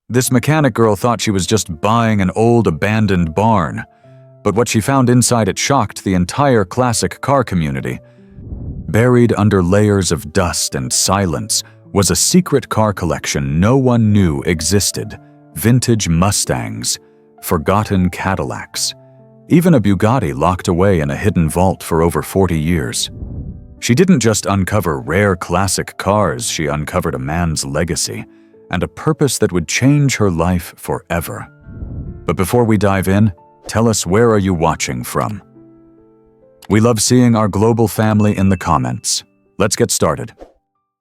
This mechanic girl thought she was just buying an old abandoned barn, but what she found inside it shocked the entire classic car community. Buried under layers of dust and silence was a secret car collection no one knew existed: vintage Mustangs, forgotten Cadillacs, even a Bugatti locked away in a hidden vault for over 40 years. She didn't just uncover rare classic cars, she uncovered a man's legacy and a purpose that would change her life forever. But before we dive in, tell us, where are you watching from? We love seeing our global family in the comments. Let's get started.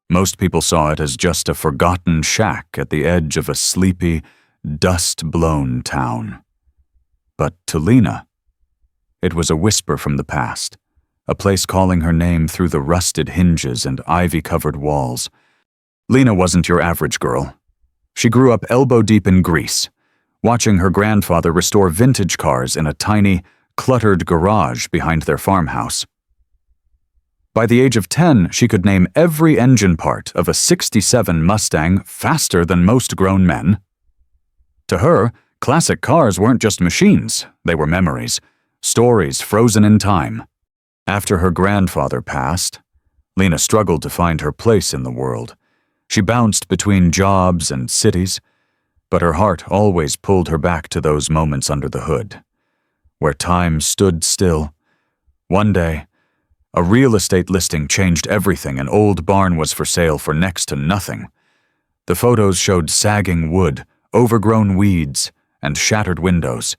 Most people saw it as just a forgotten shack at the edge of a sleepy, dust-blown town. But to Lena, it was a whisper from the past, a place calling her name through the rusted hinges and ivy-covered walls. Lena wasn't your average girl. She grew up elbow-deep in Greece, watching her grandfather restore vintage cars in a tiny, cluttered garage behind their farmhouse. By the age of 10, she could name every engine part of a '67 Mustang faster than most grown men. To her, classic cars weren't just machines, they were memories, stories frozen in time. After her grandfather passed, Lena struggled to find her place in the world. She bounced between jobs and cities, but her heart always pulled her back to those moments under the hood, where time stood still. One day, a real estate listing changed everything. An old barn was for sale for next to nothing. The photos showed sagging wood, overgrown weeds, and shattered windows.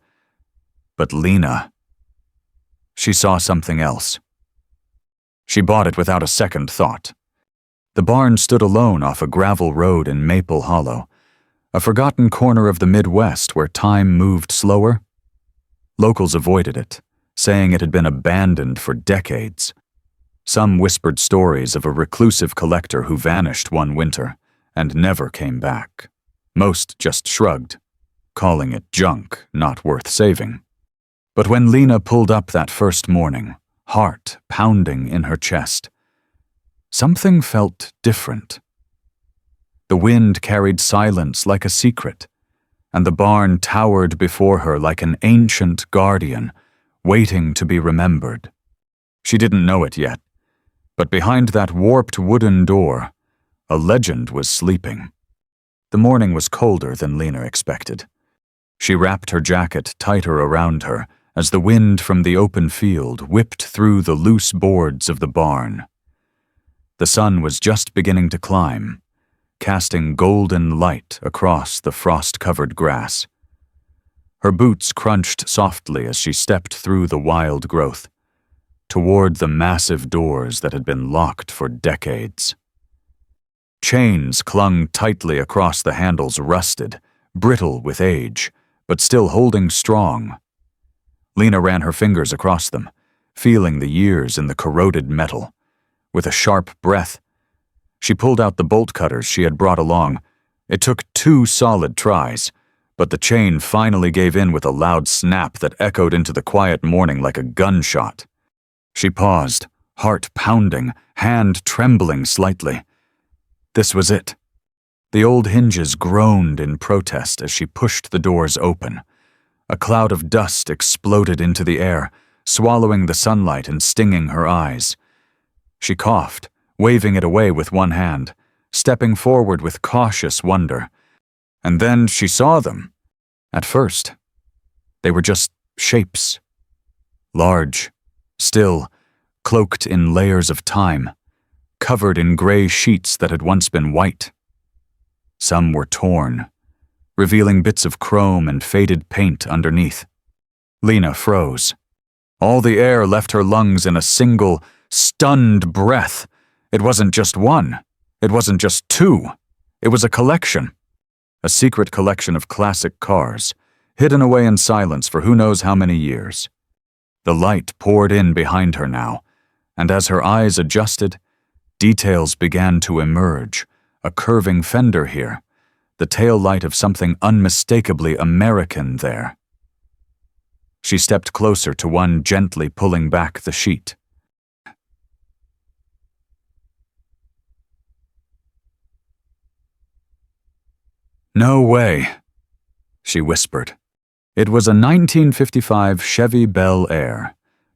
But Lena, she saw something else. She bought it without a second thought. The barn stood alone off a gravel road in Maple Hollow, a forgotten corner of the Midwest where time moved slower. Locals avoided it, saying it had been abandoned for decades. Some whispered stories of a reclusive collector who vanished one winter and never came back. Most just shrugged, calling it junk, not worth saving. But when Lena pulled up that first morning, heart pounding in her chest, something felt different. The wind carried silence like a secret, and the barn towered before her like an ancient guardian, waiting to be remembered. She didn't know it yet, but behind that warped wooden door, a legend was sleeping. The morning was colder than Lena expected. She wrapped her jacket tighter around her as the wind from the open field whipped through the loose boards of the barn. The sun was just beginning to climb, casting golden light across the frost-covered grass. Her boots crunched softly as she stepped through the wild growth, toward the massive doors that had been locked for decades. Chains clung tightly across the handles, rusted, brittle with age, but still holding strong. Lena ran her fingers across them, feeling the years in the corroded metal. With a sharp breath, she pulled out the bolt cutters she had brought along. It took 2 solid tries, but the chain finally gave in with a loud snap that echoed into the quiet morning like a gunshot. She paused, heart pounding, hand trembling slightly. This was it. The old hinges groaned in protest as she pushed the doors open. A cloud of dust exploded into the air, swallowing the sunlight and stinging her eyes. She coughed, waving it away with one hand, stepping forward with cautious wonder. And then she saw them. At first, they were just shapes. Large, still, cloaked in layers of time, covered in gray sheets that had once been white. Some were torn, revealing bits of chrome and faded paint underneath. Lena froze. All the air left her lungs in a single, stunned breath. It wasn't just one. It wasn't just 2. It was a collection. A secret collection of classic cars, hidden away in silence for who knows how many years. The light poured in behind her now, and as her eyes adjusted, details began to emerge. A curving fender here, the tail light of something unmistakably American there. She stepped closer to one, gently pulling back the sheet. No way, she whispered. It was a 1955 Chevy Bel Air,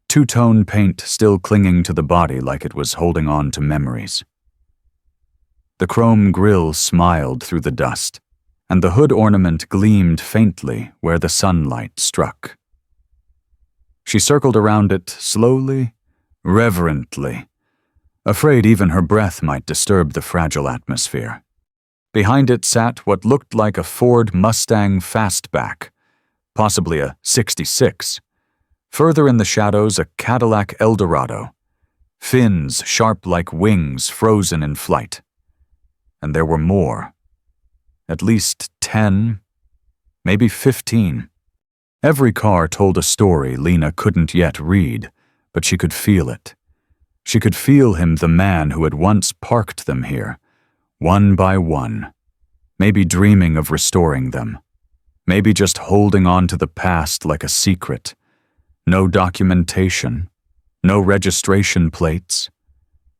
two-tone paint still clinging to the body like it was holding on to memories. The chrome grille smiled through the dust, and the hood ornament gleamed faintly where the sunlight struck. She circled around it slowly, reverently, afraid even her breath might disturb the fragile atmosphere. Behind it sat what looked like a Ford Mustang fastback, possibly a '66. Further in the shadows, a Cadillac Eldorado, fins sharp like wings frozen in flight. And there were more. At least 10, maybe 15. Every car told a story Lena couldn't yet read, but she could feel it. She could feel him, the man who had once parked them here, one by one, maybe dreaming of restoring them, maybe just holding on to the past like a secret. No documentation, no registration plates,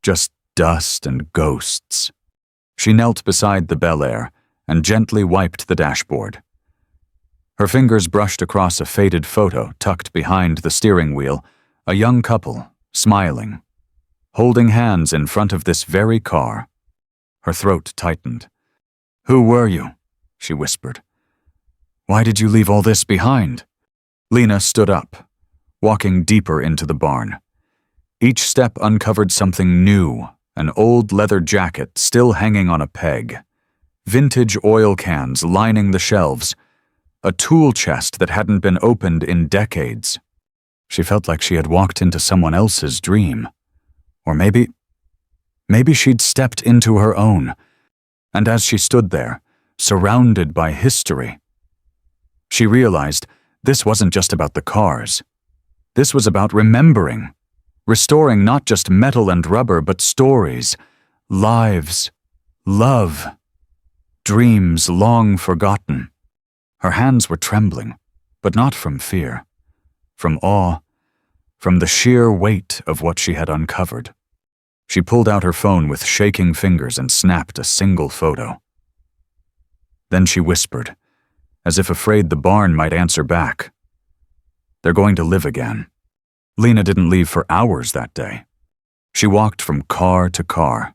just dust and ghosts. She knelt beside the Bel Air and gently wiped the dashboard. Her fingers brushed across a faded photo tucked behind the steering wheel, a young couple, smiling, holding hands in front of this very car. Her throat tightened. "Who were you?" she whispered. "Why did you leave all this behind?" Lena stood up, walking deeper into the barn. Each step uncovered something new, an old leather jacket still hanging on a peg, vintage oil cans lining the shelves, a tool chest that hadn't been opened in decades. She felt like she had walked into someone else's dream. Or maybe she'd stepped into her own. And as she stood there, surrounded by history, she realized this wasn't just about the cars. This was about remembering, restoring not just metal and rubber, but stories, lives, love, dreams long forgotten. Her hands were trembling, but not from fear, from awe, from the sheer weight of what she had uncovered. She pulled out her phone with shaking fingers and snapped a single photo. Then she whispered, as if afraid the barn might answer back. "They're going to live again." Lena didn't leave for hours that day. She walked from car to car,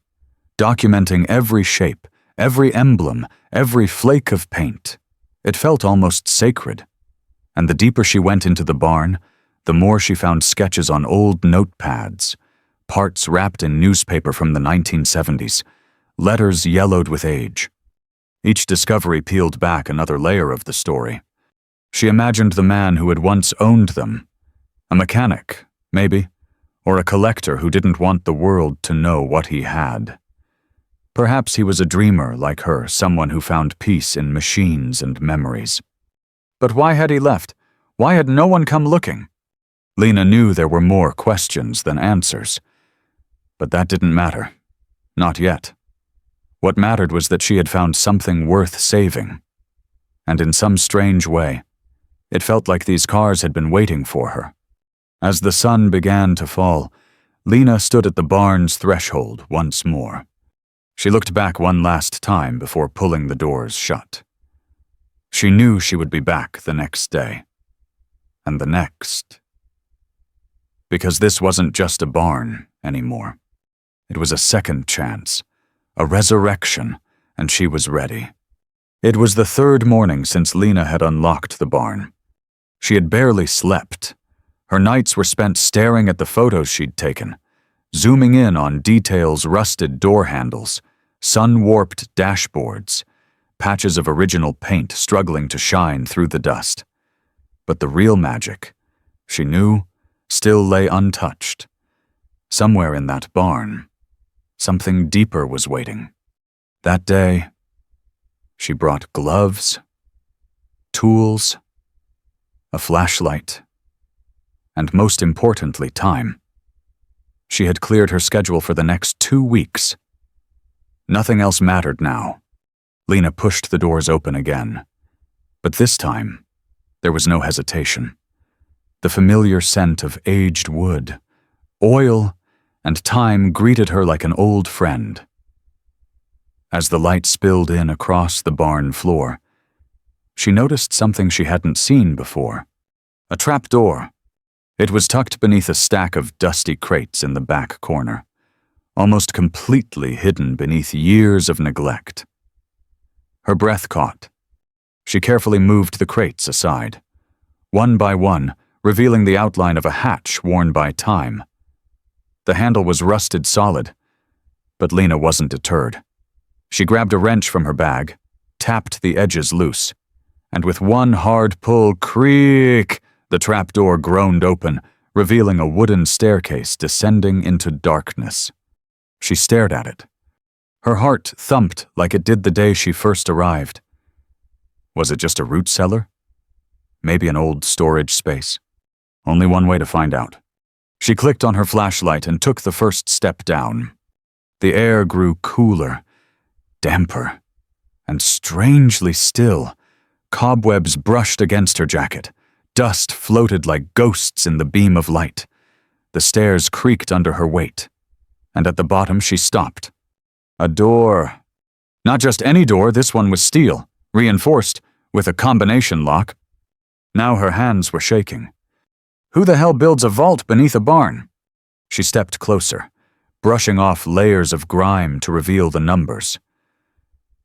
documenting every shape, every emblem, every flake of paint. It felt almost sacred. And the deeper she went into the barn, the more she found sketches on old notepads, parts wrapped in newspaper from the 1970s, letters yellowed with age. Each discovery peeled back another layer of the story. She imagined the man who had once owned them, a mechanic, maybe, or a collector who didn't want the world to know what he had. Perhaps he was a dreamer like her, someone who found peace in machines and memories. But why had he left? Why had no one come looking? Lena knew there were more questions than answers. But that didn't matter. Not yet. What mattered was that she had found something worth saving. And in some strange way, it felt like these cars had been waiting for her. As the sun began to fall, Lena stood at the barn's threshold once more. She looked back one last time before pulling the doors shut. She knew she would be back the next day. And the next. Because this wasn't just a barn anymore. It was a second chance, a resurrection, and she was ready. It was the third morning since Lena had unlocked the barn. She had barely slept. Her nights were spent staring at the photos she'd taken, zooming in on details, rusted door handles, sun-warped dashboards, patches of original paint struggling to shine through the dust. But the real magic, she knew, still lay untouched. Somewhere in that barn, something deeper was waiting. That day, she brought gloves, tools, a flashlight, and most importantly, time. She had cleared her schedule for the next 2 weeks. Nothing else mattered now. Lena pushed the doors open again. But this time, there was no hesitation. The familiar scent of aged wood, oil, and time greeted her like an old friend. As the light spilled in across the barn floor, she noticed something she hadn't seen before. A trap door. It was tucked beneath a stack of dusty crates in the back corner, almost completely hidden beneath years of neglect. Her breath caught. She carefully moved the crates aside, one by one, revealing the outline of a hatch worn by time. The handle was rusted solid, but Lena wasn't deterred. She grabbed a wrench from her bag, tapped the edges loose, and with one hard pull, creak, the trapdoor groaned open, revealing a wooden staircase descending into darkness. She stared at it. Her heart thumped like it did the day she first arrived. Was it just a root cellar? Maybe an old storage space? Only one way to find out. She clicked on her flashlight and took the first step down. The air grew cooler, damper, and strangely still. Cobwebs brushed against her jacket. Dust floated like ghosts in the beam of light. The stairs creaked under her weight, and at the bottom she stopped. A door. Not just any door, this one was steel, reinforced, with a combination lock. Now her hands were shaking. Who the hell builds a vault beneath a barn? She stepped closer, brushing off layers of grime to reveal the numbers.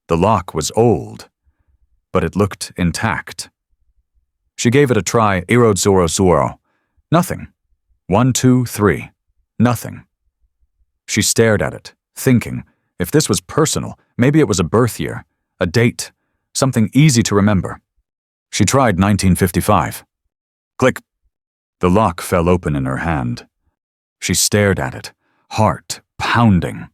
The lock was old, but it looked intact. She gave it a try, Irozoro. Nothing. 1, 2, 3. Nothing. She stared at it, thinking, if this was personal, maybe it was a birth year, a date, something easy to remember. She tried 1955. Click. The lock fell open in her hand. She stared at it, heart pounding.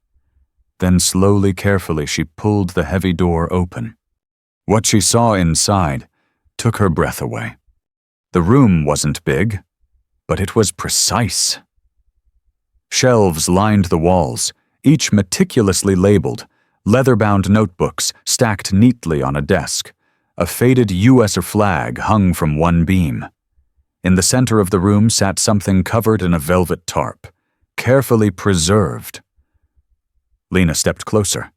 Then slowly, carefully, she pulled the heavy door open. What she saw inside took her breath away. The room wasn't big, but it was precise. Shelves lined the walls, each meticulously labeled, leather-bound notebooks stacked neatly on a desk. A faded U.S. flag hung from one beam. In the center of the room sat something covered in a velvet tarp, carefully preserved. Lena stepped closer,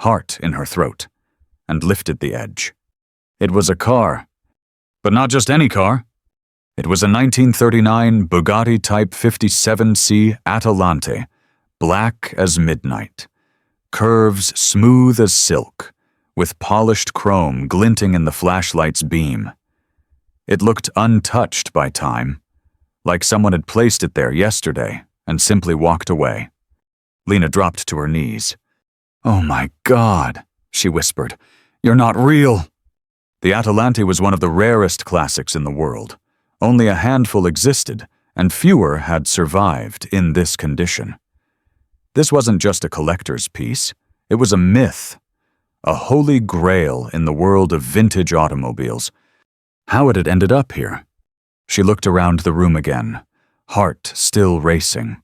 heart in her throat, and lifted the edge. It was a car, but not just any car. It was a 1939 Bugatti Type 57C Atalante, black as midnight, curves smooth as silk, with polished chrome glinting in the flashlight's beam. It looked untouched by time, like someone had placed it there yesterday and simply walked away. Lena dropped to her knees. "Oh my God," she whispered. "You're not real." The Atalante was one of the rarest classics in the world. Only a handful existed, and fewer had survived in this condition. This wasn't just a collector's piece. It was a myth, a holy grail in the world of vintage automobiles. How had it ended up here? She looked around the room again, heart still racing.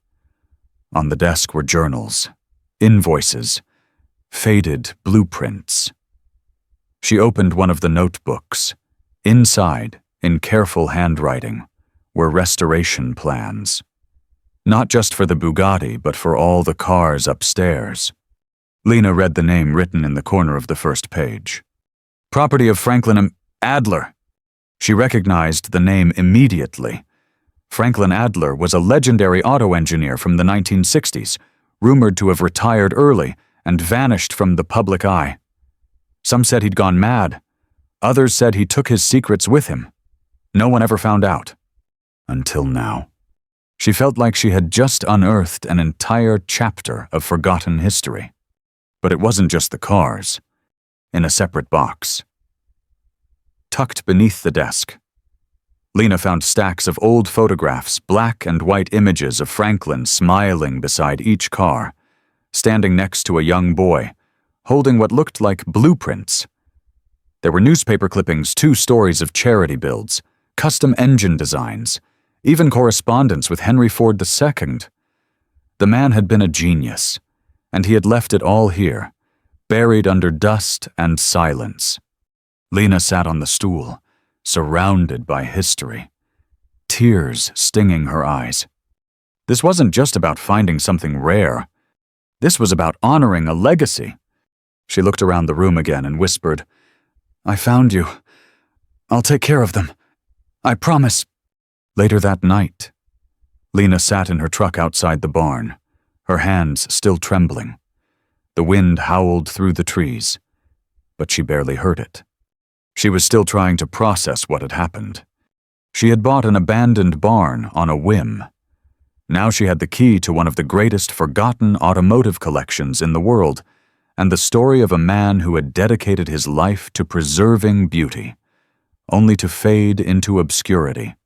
On the desk were journals, invoices, faded blueprints. She opened one of the notebooks. Inside, in careful handwriting, were restoration plans. Not just for the Bugatti, but for all the cars upstairs. Lena read the name written in the corner of the first page. Property of Franklin Adler. She recognized the name immediately. Franklin Adler was a legendary auto engineer from the 1960s, rumored to have retired early and vanished from the public eye. Some said he'd gone mad. Others said he took his secrets with him. No one ever found out. Until now. She felt like she had just unearthed an entire chapter of forgotten history. But it wasn't just the cars. In a separate box, tucked beneath the desk, Lena found stacks of old photographs, black and white images of Franklin smiling beside each car, standing next to a young boy, holding what looked like blueprints. There were newspaper clippings, 2 stories of charity builds, custom engine designs, even correspondence with Henry Ford II. The man had been a genius, and he had left it all here, buried under dust and silence. Lena sat on the stool, surrounded by history, tears stinging her eyes. This wasn't just about finding something rare. This was about honoring a legacy. She looked around the room again and whispered, "I found you. I'll take care of them. I promise." Later that night, Lena sat in her truck outside the barn, her hands still trembling. The wind howled through the trees, but she barely heard it. She was still trying to process what had happened. She had bought an abandoned barn on a whim. Now she had the key to one of the greatest forgotten automotive collections in the world, and the story of a man who had dedicated his life to preserving beauty, only to fade into obscurity.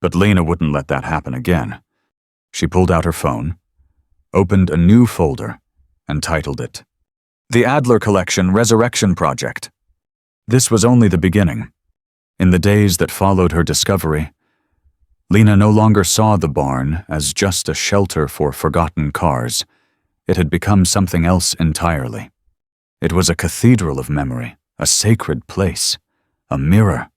But Lena wouldn't let that happen again. She pulled out her phone, opened a new folder, and titled it, "The Adler Collection Resurrection Project." This was only the beginning. In the days that followed her discovery, Lena no longer saw the barn as just a shelter for forgotten cars. It had become something else entirely. It was a cathedral of memory, a sacred place, a mirror.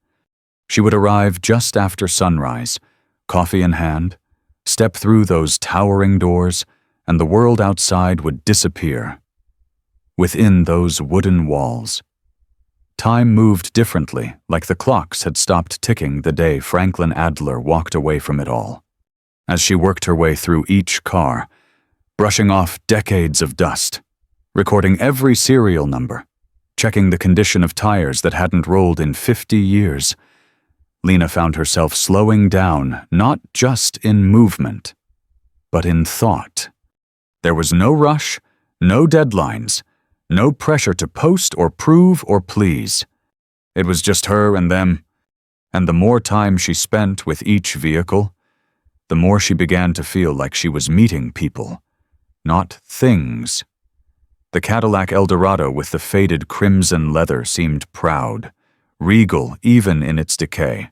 She would arrive just after sunrise, coffee in hand, step through those towering doors, and the world outside would disappear. Within those wooden walls, time moved differently, like the clocks had stopped ticking the day Franklin Adler walked away from it all. As she worked her way through each car, brushing off decades of dust, recording every serial number, checking the condition of tires that hadn't rolled in 50 years, Lena found herself slowing down, not just in movement, but in thought. There was no rush, no deadlines, no pressure to post or prove or please. It was just her and them, and the more time she spent with each vehicle, the more she began to feel like she was meeting people, not things. The Cadillac Eldorado with the faded crimson leather seemed proud, regal even in its decay,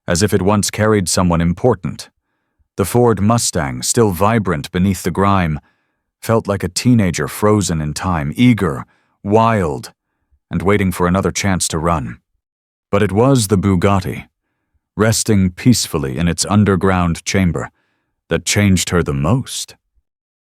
as if it once carried someone important. The Ford Mustang, still vibrant beneath the grime, felt like a teenager frozen in time, eager, wild, and waiting for another chance to run. But it was the Bugatti, resting peacefully in its underground chamber, that changed her the most.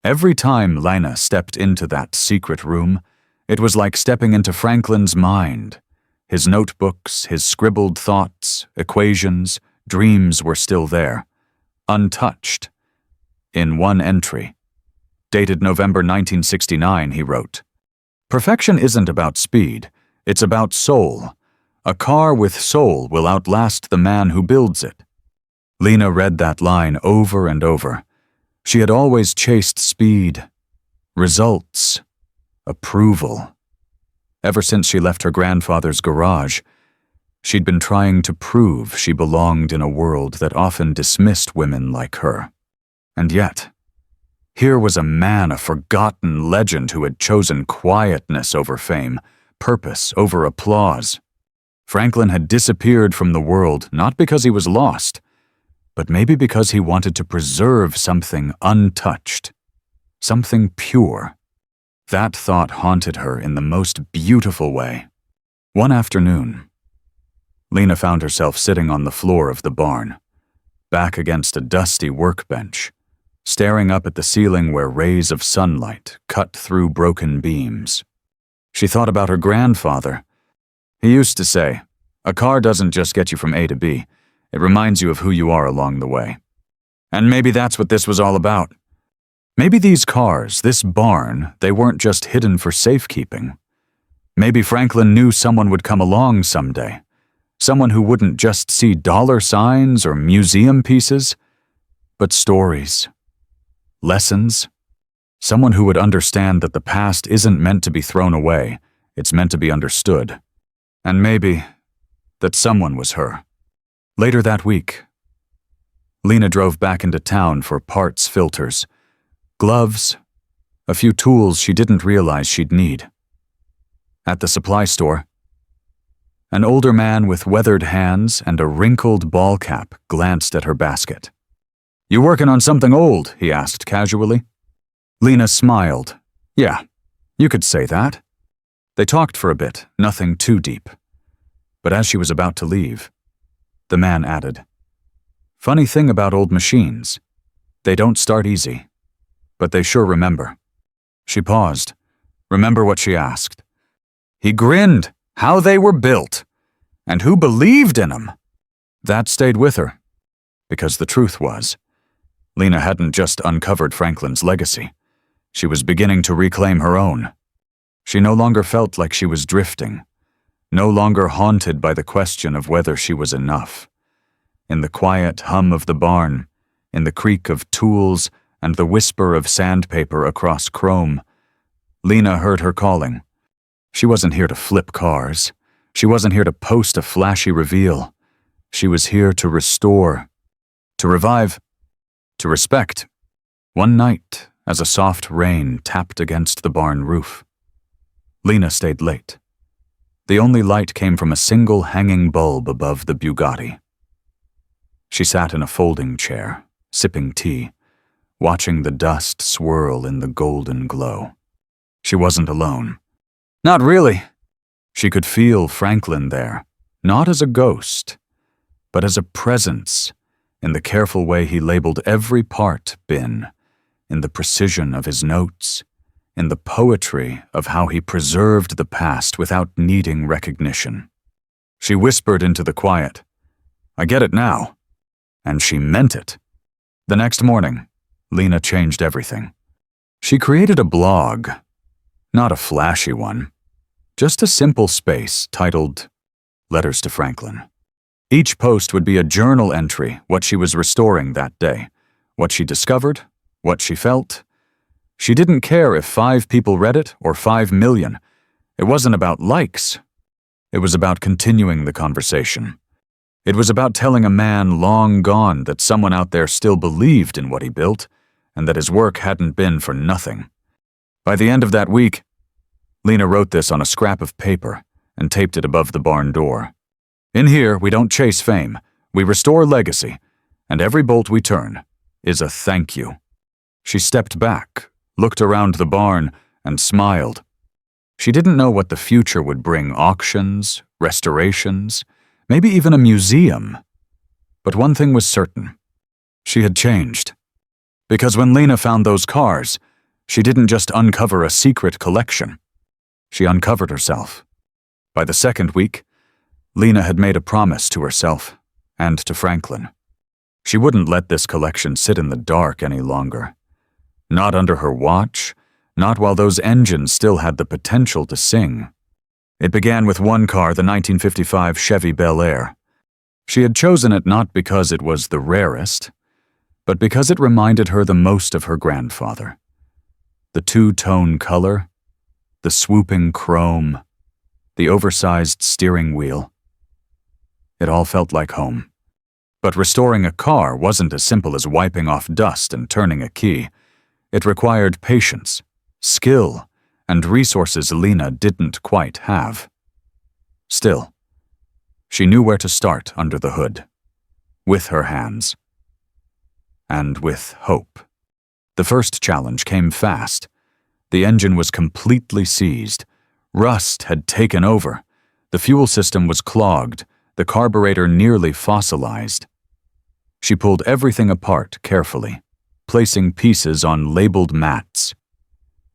Every time Lena stepped into that secret room, it was like stepping into Franklin's mind. His notebooks, his scribbled thoughts, equations, dreams were still there, untouched. In one entry, dated November 1969, he wrote, "Perfection isn't about speed, it's about soul. A car with soul will outlast the man who builds it." Lena read that line over and over. She had always chased speed, results, approval. Ever since she left her grandfather's garage, she'd been trying to prove she belonged in a world that often dismissed women like her. And yet, here was a man, a forgotten legend who had chosen quietness over fame, purpose over applause. Franklin had disappeared from the world not because he was lost, but maybe because he wanted to preserve something untouched, something pure. That thought haunted her in the most beautiful way. One afternoon, Lena found herself sitting on the floor of the barn, back against a dusty workbench, staring up at the ceiling where rays of sunlight cut through broken beams. She thought about her grandfather. He used to say, "A car doesn't just get you from A to B, it reminds you of who you are along the way." And maybe that's what this was all about. Maybe these cars, this barn, they weren't just hidden for safekeeping. Maybe Franklin knew someone would come along someday, someone who wouldn't just see dollar signs or museum pieces, but stories, lessons, someone who would understand that the past isn't meant to be thrown away, it's meant to be understood. And maybe that someone was her. Later that week, Lena drove back into town for parts filters, gloves, a few tools she didn't realize she'd need. At the supply store, an older man with weathered hands and a wrinkled ball cap glanced at her basket. "You working on something old?" he asked casually. Lena smiled. "Yeah, you could say that." They talked for a bit, nothing too deep. But as she was about to leave, the man added, "Funny thing about old machines, they don't start easy, but they sure remember." She paused, Remember what she asked. He grinned, how they were built, and who believed in them. That stayed with her, because the truth was, Lena hadn't just uncovered Franklin's legacy. She was beginning to reclaim her own. She no longer felt like she was drifting, no longer haunted by the question of whether she was enough. In the quiet hum of the barn, in the creak of tools and the whisper of sandpaper across chrome, Lena heard her calling. She wasn't here to flip cars. She wasn't here to post a flashy reveal. She was here to restore, to revive, to respect. One night, as a soft rain tapped against the barn roof, Lena stayed late. The only light came from a single hanging bulb above the Bugatti. She sat in a folding chair, sipping tea, watching the dust swirl in the golden glow. She wasn't alone. Not really. She could feel Franklin there, not as a ghost, but as a presence, in the careful way he labeled every part bin, in the precision of his notes, in the poetry of how he preserved the past without needing recognition. She whispered into the quiet, "I get it now." And she meant it. The next morning, Lena changed everything. She created a blog, not a flashy one, just a simple space titled Letters to Franklin. Each post would be a journal entry, what she was restoring that day, what she discovered, what she felt. She didn't care if 5 people read it or 5 million. It wasn't about likes. It was about continuing the conversation. It was about telling a man long gone that someone out there still believed in what he built and that his work hadn't been for nothing. By the end of that week, Lena wrote this on a scrap of paper and taped it above the barn door. In here, we don't chase fame, we restore legacy, and every bolt we turn is a thank you. She stepped back, looked around the barn, and smiled. She didn't know what the future would bring: auctions, restorations, maybe even a museum. But one thing was certain. She had changed. Because when Lena found those cars, she didn't just uncover a secret collection. She uncovered herself. By the second week, Lena had made a promise to herself and to Franklin. She wouldn't let this collection sit in the dark any longer. Not under her watch, not while those engines still had the potential to sing. It began with one car, the 1955 Chevy Bel Air. She had chosen it not because it was the rarest, but because it reminded her the most of her grandfather. The two-tone color, the swooping chrome, the oversized steering wheel. It all felt like home. But restoring a car wasn't as simple as wiping off dust and turning a key. It required patience, skill, and resources Lena didn't quite have. Still, she knew where to start under the hood, with her hands, and with hope. The first challenge came fast. The engine was completely seized. Rust had taken over. The fuel system was clogged, the carburetor nearly fossilized. She pulled everything apart carefully, placing pieces on labeled mats.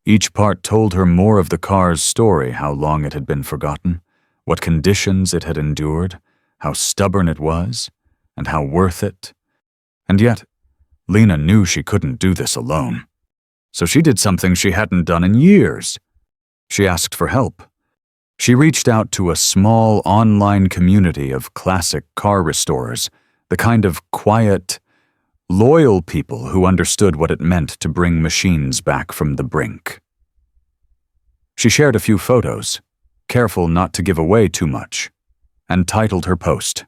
Each part told her more of the car's story: how long it had been forgotten, what conditions it had endured, how stubborn it was, and how worth it. And yet, Lena knew she couldn't do this alone. So she did something she hadn't done in years. She asked for help. She reached out to a small online community of classic car restorers, the kind of quiet, loyal people who understood what it meant to bring machines back from the brink. She shared a few photos, careful not to give away too much, and titled her post,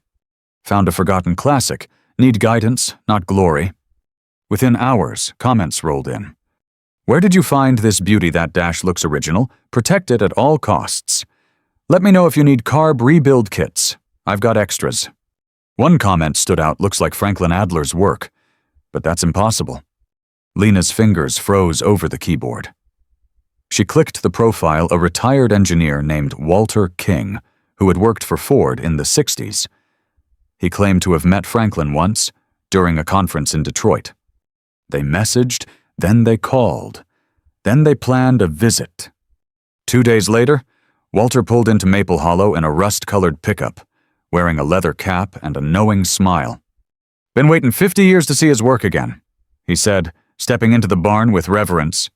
"Found a forgotten classic, need guidance, not glory." Within hours, comments rolled in. "Where did you find this beauty? That dash looks original. Protect it at all costs. Let me know if you need carb rebuild kits. I've got extras." One comment stood out: "Looks like Franklin Adler's work." But that's impossible. Lena's fingers froze over the keyboard. She clicked the profile: a retired engineer named Walter King, who had worked for Ford in the 60s. He claimed to have met Franklin once, during a conference in Detroit. They messaged, then they called, then they planned a visit. 2 days later, Walter pulled into Maple Hollow in a rust-colored pickup, wearing a leather cap and a knowing smile. "Been waiting 50 years to see his work again," he said, stepping into the barn with reverence.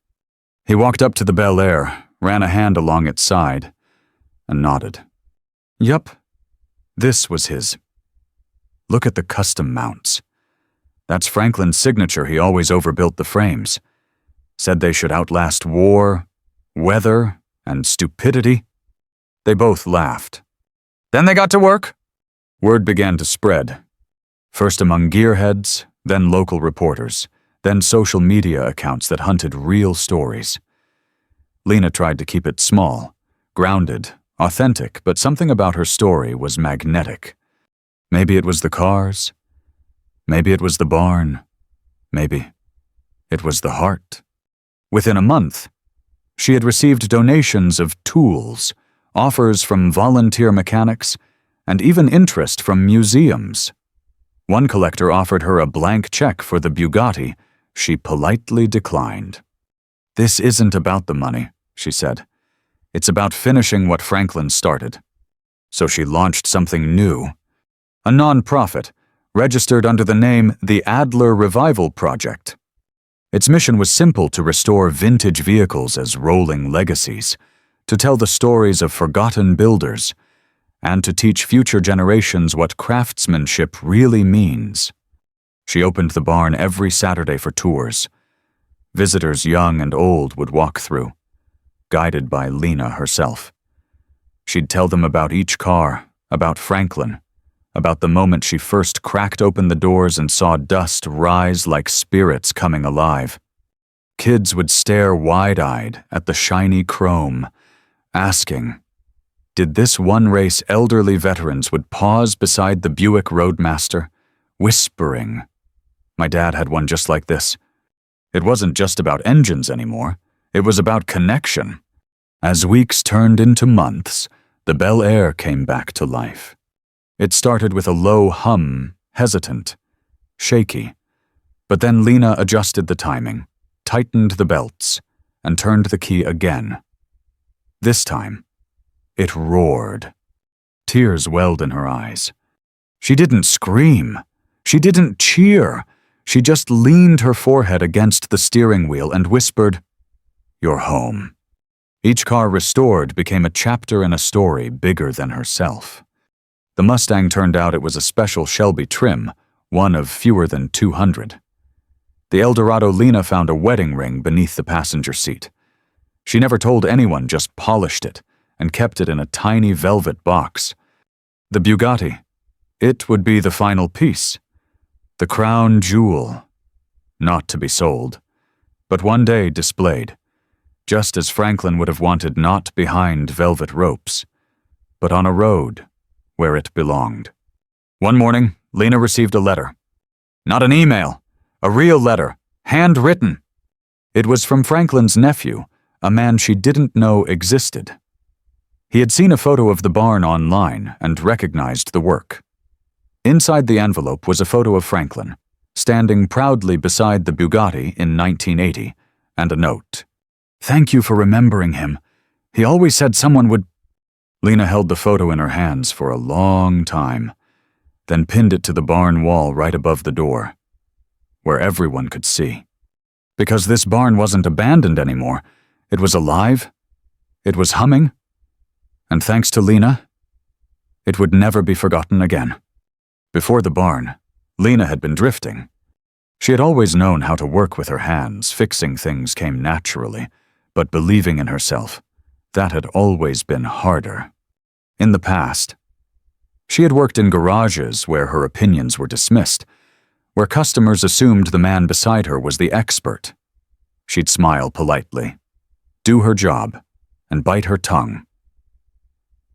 He walked up to the Bel Air, ran a hand along its side, and nodded. Yup, this was his. Look at the custom mounts. That's Franklin's signature. He always overbuilt the frames. Said they should outlast war, weather, and stupidity. They both laughed. Then they got to work. Word began to spread. First among gearheads, then local reporters, then social media accounts that hunted real stories. Lena tried to keep it small, grounded, authentic, but something about her story was magnetic. Maybe it was the cars. Maybe it was the barn. Maybe it was the heart. Within a month, she had received donations of tools, offers from volunteer mechanics, and even interest from museums. One collector offered her a blank check for the Bugatti. She politely declined. "This isn't about the money," she said. "It's about finishing what Franklin started." So she launched something new. A non-profit, registered under the name the Adler Revival Project. Its mission was simple: to restore vintage vehicles as rolling legacies, to tell the stories of forgotten builders, and to teach future generations what craftsmanship really means. She opened the barn every Saturday for tours. Visitors young and old would walk through, guided by Lena herself. She'd tell them about each car, about Franklin, about the moment she first cracked open the doors and saw dust rise like spirits coming alive. Kids would stare wide-eyed at the shiny chrome, asking, did this one-race elderly veterans would pause beside the Buick Roadmaster, whispering, "My dad had one just like this." It wasn't just about engines anymore. It was about connection. As weeks turned into months, the Bel Air came back to life. It started with a low hum, hesitant, shaky. But then Lena adjusted the timing, tightened the belts, and turned the key again. This time, it roared. Tears welled in her eyes. She didn't scream. She didn't cheer. She just leaned her forehead against the steering wheel and whispered, "You're home." Each car restored became a chapter in a story bigger than herself. The Mustang turned out it was a special Shelby trim, one of fewer than 200. The Eldorado Lena found a wedding ring beneath the passenger seat. She never told anyone, just polished it and kept it in a tiny velvet box. The Bugatti, it would be the final piece. The crown jewel, not to be sold, but one day displayed, just as Franklin would have wanted, not behind velvet ropes, but on a road where it belonged. One morning, Lena received a letter. Not an email, a real letter, handwritten. It was from Franklin's nephew, a man she didn't know existed. He had seen a photo of the barn online and recognized the work. Inside the envelope was a photo of Franklin, standing proudly beside the Bugatti in 1980, and a note. "Thank you for remembering him. He always said someone would—" Lena held the photo in her hands for a long time, then pinned it to the barn wall right above the door, where everyone could see. Because this barn wasn't abandoned anymore. It was alive. It was humming. And thanks to Lena, it would never be forgotten again. Before the barn, Lena had been drifting. She had always known how to work with her hands. Fixing things came naturally, but believing in herself, that had always been harder. In the past, she had worked in garages where her opinions were dismissed, where customers assumed the man beside her was the expert. She'd smile politely, do her job, and bite her tongue.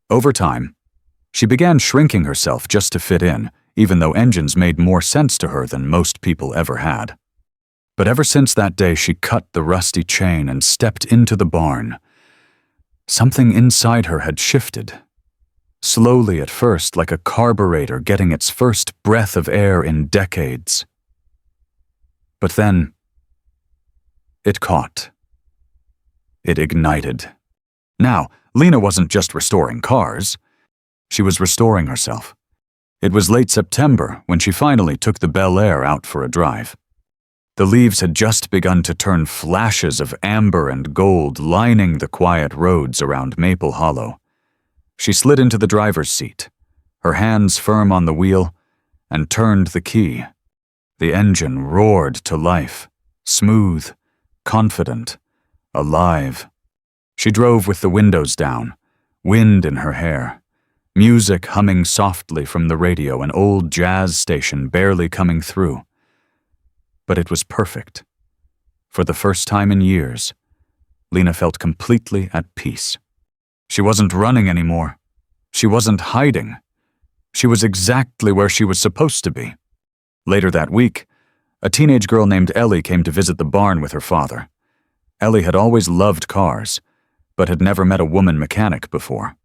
Over time, she began shrinking herself just to fit in, even though engines made more sense to her than most people ever had. But ever since that day, she cut the rusty chain and stepped into the barn. Something inside her had shifted. Slowly at first, like a carburetor getting its first breath of air in decades. But then, it caught. It ignited. Now, Lena wasn't just restoring cars. She was restoring herself. It was late September when she finally took the Bel Air out for a drive. The leaves had just begun to turn flashes of amber and gold lining the quiet roads around Maple Hollow. She slid into the driver's seat, her hands firm on the wheel, and turned the key. The engine roared to life, smooth, confident, alive. She drove with the windows down, wind in her hair, music humming softly from the radio, an old jazz station barely coming through. But it was perfect. For the first time in years, Lena felt completely at peace. She wasn't running anymore. She wasn't hiding. She was exactly where she was supposed to be. Later that week, a teenage girl named Ellie came to visit the barn with her father. Ellie had always loved cars, but had never met a woman mechanic before.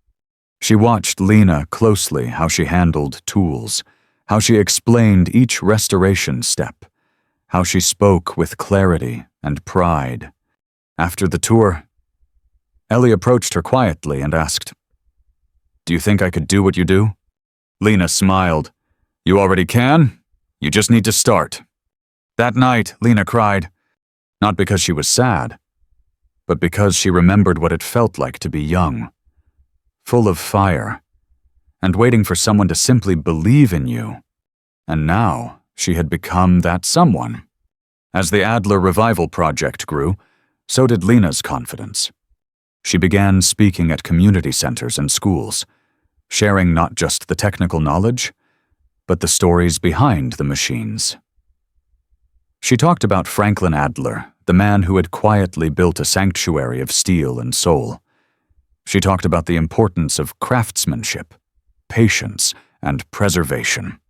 She watched Lena closely, how she handled tools, how she explained each restoration step, how she spoke with clarity and pride. After the tour, Ellie approached her quietly and asked, "Do you think I could do what you do?" Lena smiled. "You already can. You just need to start." That night, Lena cried, not because she was sad, but because she remembered what it felt like to be young, full of fire, and waiting for someone to simply believe in you. And now she had become that someone. As the Adler Revival Project grew, so did Lena's confidence. She began speaking at community centers and schools, sharing not just the technical knowledge, but the stories behind the machines. She talked about Franklin Adler, the man who had quietly built a sanctuary of steel and soul. She talked about the importance of craftsmanship, patience, and preservation.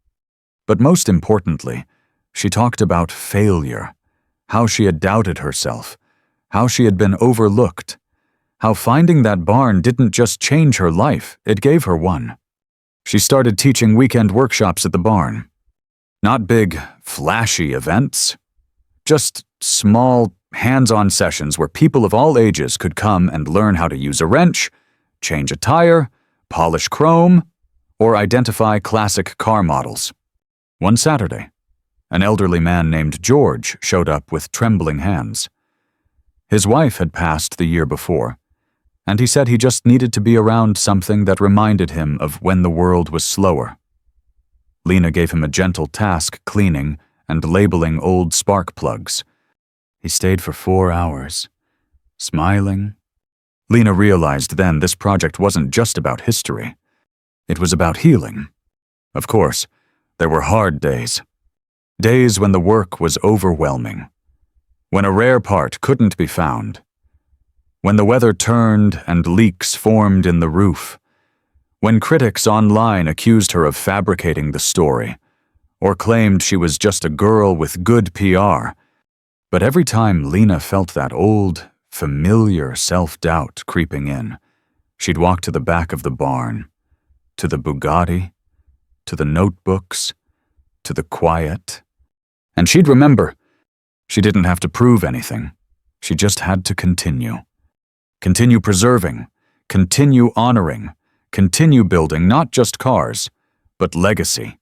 But most importantly, she talked about failure, how she had doubted herself, how she had been overlooked, how finding that barn didn't just change her life, it gave her one. She started teaching weekend workshops at the barn. Not big, flashy events, just small, hands-on sessions where people of all ages could come and learn how to use a wrench, change a tire, polish chrome, or identify classic car models. One Saturday, an elderly man named George showed up with trembling hands. His wife had passed the year before, and he said he just needed to be around something that reminded him of when the world was slower. Lena gave him a gentle task cleaning and labeling old spark plugs. He stayed for 4 hours, smiling. Lena realized then this project wasn't just about history. It was about healing. Of course, there were hard days. Days when the work was overwhelming. When a rare part couldn't be found. When the weather turned and leaks formed in the roof. When critics online accused her of fabricating the story, or claimed she was just a girl with good PR. But every time Lena felt that old, familiar self-doubt creeping in, she'd walk to the back of the barn, to the Bugatti, to the notebooks, to the quiet. And she'd remember, she didn't have to prove anything. She just had to continue. Continue preserving, continue honoring, continue building not just cars, but legacy.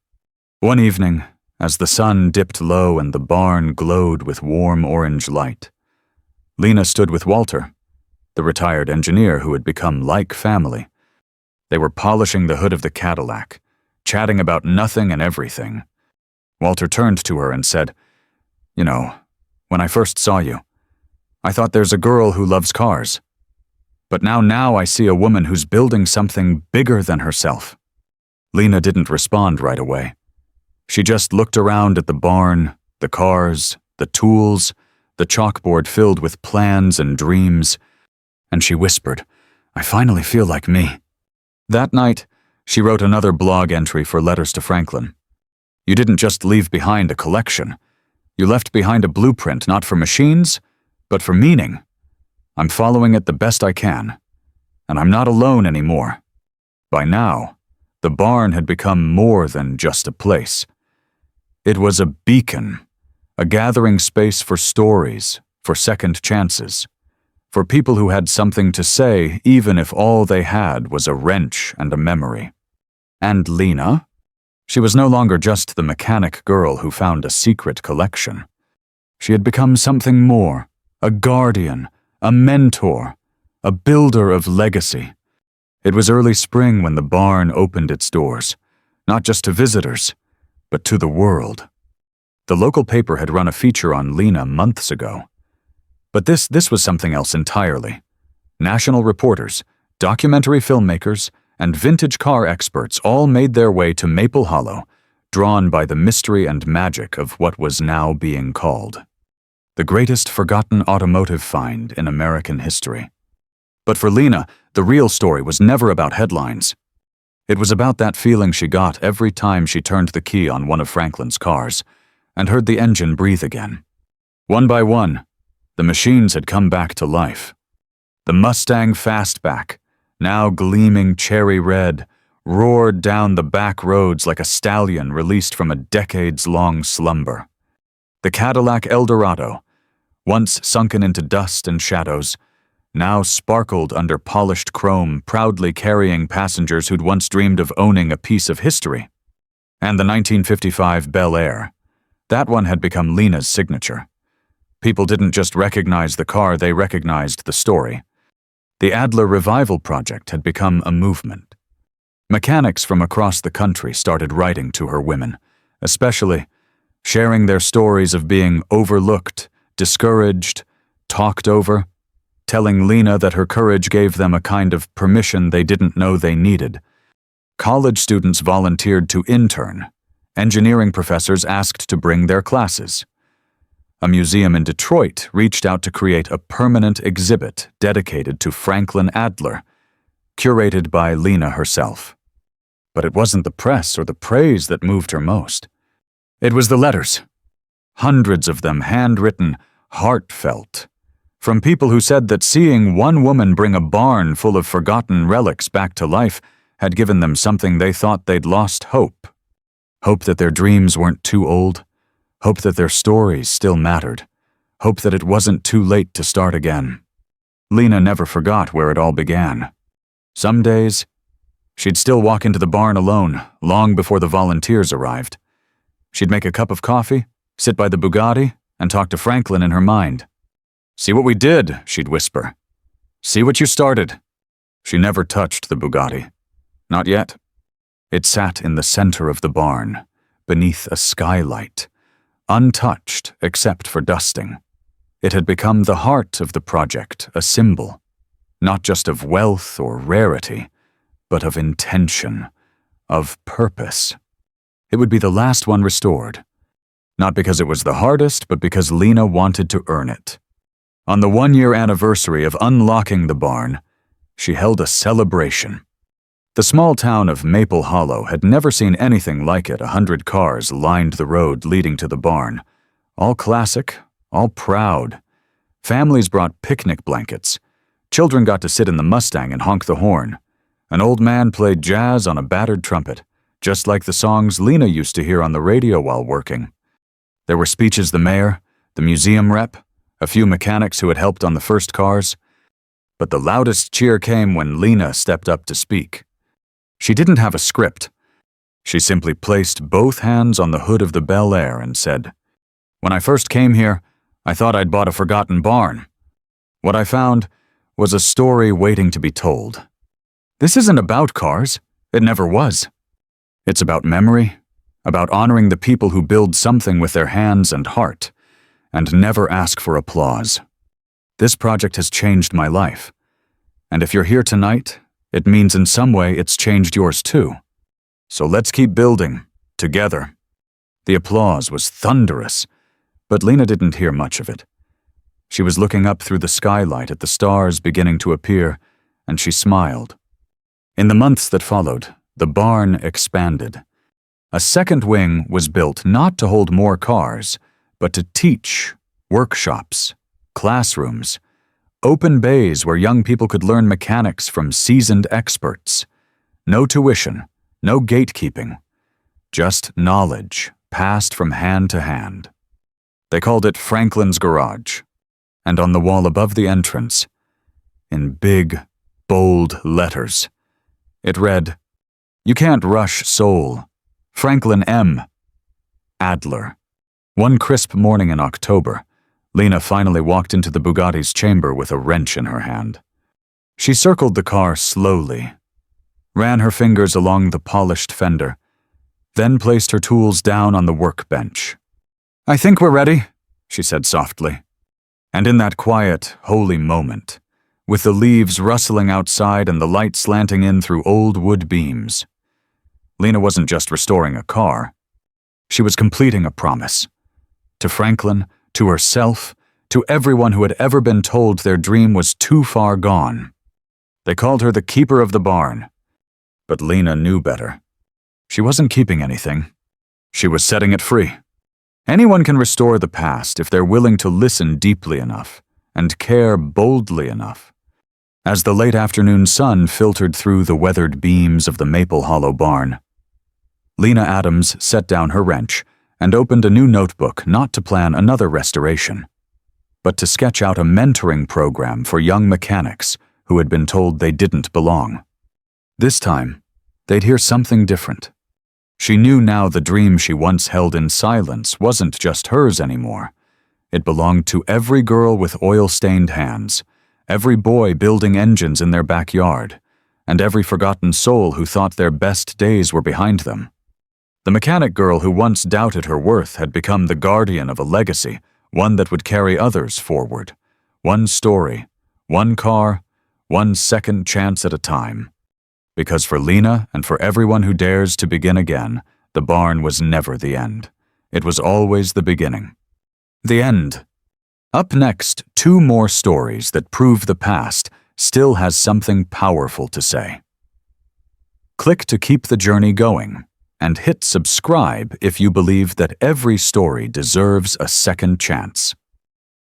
One evening, as the sun dipped low and the barn glowed with warm orange light, Lena stood with Walter, the retired engineer who had become like family. They were polishing the hood of the Cadillac, chatting about nothing and everything. Walter turned to her and said, "You know, when I first saw you, I thought there's a girl who loves cars. But now I see a woman who's building something bigger than herself." Lena didn't respond right away. She just looked around at the barn, the cars, the tools, the chalkboard filled with plans and dreams, and she whispered, "I finally feel like me." That night, she wrote another blog entry for Letters to Franklin. "You didn't just leave behind a collection. You left behind a blueprint not for machines, but for meaning. I'm following it the best I can, and I'm not alone anymore." By now, the barn had become more than just a place. It was a beacon, a gathering space for stories, for second chances, for people who had something to say even if all they had was a wrench and a memory. And Lena? She was no longer just the mechanic girl who found a secret collection. She had become something more, a guardian, a mentor, a builder of legacy. It was early spring when the barn opened its doors, not just to visitors, but to the world. The local paper had run a feature on Lena months ago. But this was something else entirely. National reporters, documentary filmmakers, and vintage car experts all made their way to Maple Hollow, drawn by the mystery and magic of what was now being called the greatest forgotten automotive find in American history. But for Lena, the real story was never about headlines. It was about that feeling she got every time she turned the key on one of Franklin's cars and heard the engine breathe again. One by one, the machines had come back to life. The Mustang Fastback, now gleaming cherry red, roared down the back roads like a stallion released from a decades-long slumber. The Cadillac Eldorado, once sunken into dust and shadows, now sparkled under polished chrome, proudly carrying passengers who'd once dreamed of owning a piece of history. And the 1955 Bel Air. That one had become Lena's signature. People didn't just recognize the car, they recognized the story. The Adler Revival Project had become a movement. Mechanics from across the country started writing to her women, especially sharing their stories of being overlooked, discouraged, talked over, telling Lena that her courage gave them a kind of permission they didn't know they needed. College students volunteered to intern. Engineering professors asked to bring their classes. A museum in Detroit reached out to create a permanent exhibit dedicated to Franklin Adler, curated by Lena herself. But it wasn't the press or the praise that moved her most. It was the letters. Hundreds of them, handwritten, heartfelt, from people who said that seeing one woman bring a barn full of forgotten relics back to life had given them something they thought they'd lost hope. Hope that their dreams weren't too old, hope that their stories still mattered, hope that it wasn't too late to start again. Lena never forgot where it all began. Some days, she'd still walk into the barn alone, long before the volunteers arrived. She'd make a cup of coffee, sit by the Bugatti, and talk to Franklin in her mind. "See what we did," she'd whisper. "See what you started." She never touched the Bugatti. Not yet. It sat in the center of the barn, beneath a skylight, untouched except for dusting. It had become the heart of the project, a symbol, not just of wealth or rarity, but of intention, of purpose. It would be the last one restored, not because it was the hardest, but because Lena wanted to earn it. On the 1-year anniversary of unlocking the barn, she held a celebration. The small town of Maple Hollow had never seen anything like it. 100 cars lined the road leading to the barn, all classic, all proud. Families brought picnic blankets. Children got to sit in the Mustang and honk the horn. An old man played jazz on a battered trumpet, just like the songs Lena used to hear on the radio while working. There were speeches the mayor, the museum rep, a few mechanics who had helped on the first cars. But the loudest cheer came when Lena stepped up to speak. She didn't have a script. She simply placed both hands on the hood of the Bel Air and said, "When I first came here, I thought I'd bought a forgotten barn. What I found was a story waiting to be told. This isn't about cars. It never was. It's about memory, about honoring the people who build something with their hands and heart, and never ask for applause. This project has changed my life. And if you're here tonight, it means in some way it's changed yours too. So let's keep building, together." The applause was thunderous, but Lena didn't hear much of it. She was looking up through the skylight at the stars beginning to appear, and she smiled. In the months that followed, the barn expanded. A second wing was built not to hold more cars, but to teach, workshops, classrooms, open bays where young people could learn mechanics from seasoned experts. No tuition, no gatekeeping, just knowledge passed from hand to hand. They called it Franklin's Garage, and on the wall above the entrance, in big, bold letters. It read, "You can't rush soul. Franklin M. Adler." One crisp morning in October, Lena finally walked into the Bugatti's chamber with a wrench in her hand. She circled the car slowly, ran her fingers along the polished fender, then placed her tools down on the workbench. "I think we're ready," she said softly. And in that quiet, holy moment, with the leaves rustling outside and the light slanting in through old wood beams, Lena wasn't just restoring a car. She was completing a promise. To Franklin, to herself, to everyone who had ever been told their dream was too far gone. They called her the keeper of the barn. But Lena knew better. She wasn't keeping anything. She was setting it free. Anyone can restore the past if they're willing to listen deeply enough and care boldly enough. As the late afternoon sun filtered through the weathered beams of the Maple Hollow barn, Lena Adams set down her wrench and opened a new notebook not to plan another restoration, but to sketch out a mentoring program for young mechanics who had been told they didn't belong. This time, they'd hear something different. She knew now the dream she once held in silence wasn't just hers anymore. It belonged to every girl with oil-stained hands, every boy building engines in their backyard, and every forgotten soul who thought their best days were behind them. The mechanic girl who once doubted her worth had become the guardian of a legacy, one that would carry others forward. One story, one car, one second chance at a time. Because for Lena and for everyone who dares to begin again, the barn was never the end. It was always the beginning. The end. Up next, 2 more stories that prove the past still has something powerful to say. Click to keep the journey going, and hit subscribe if you believe that every story deserves a second chance.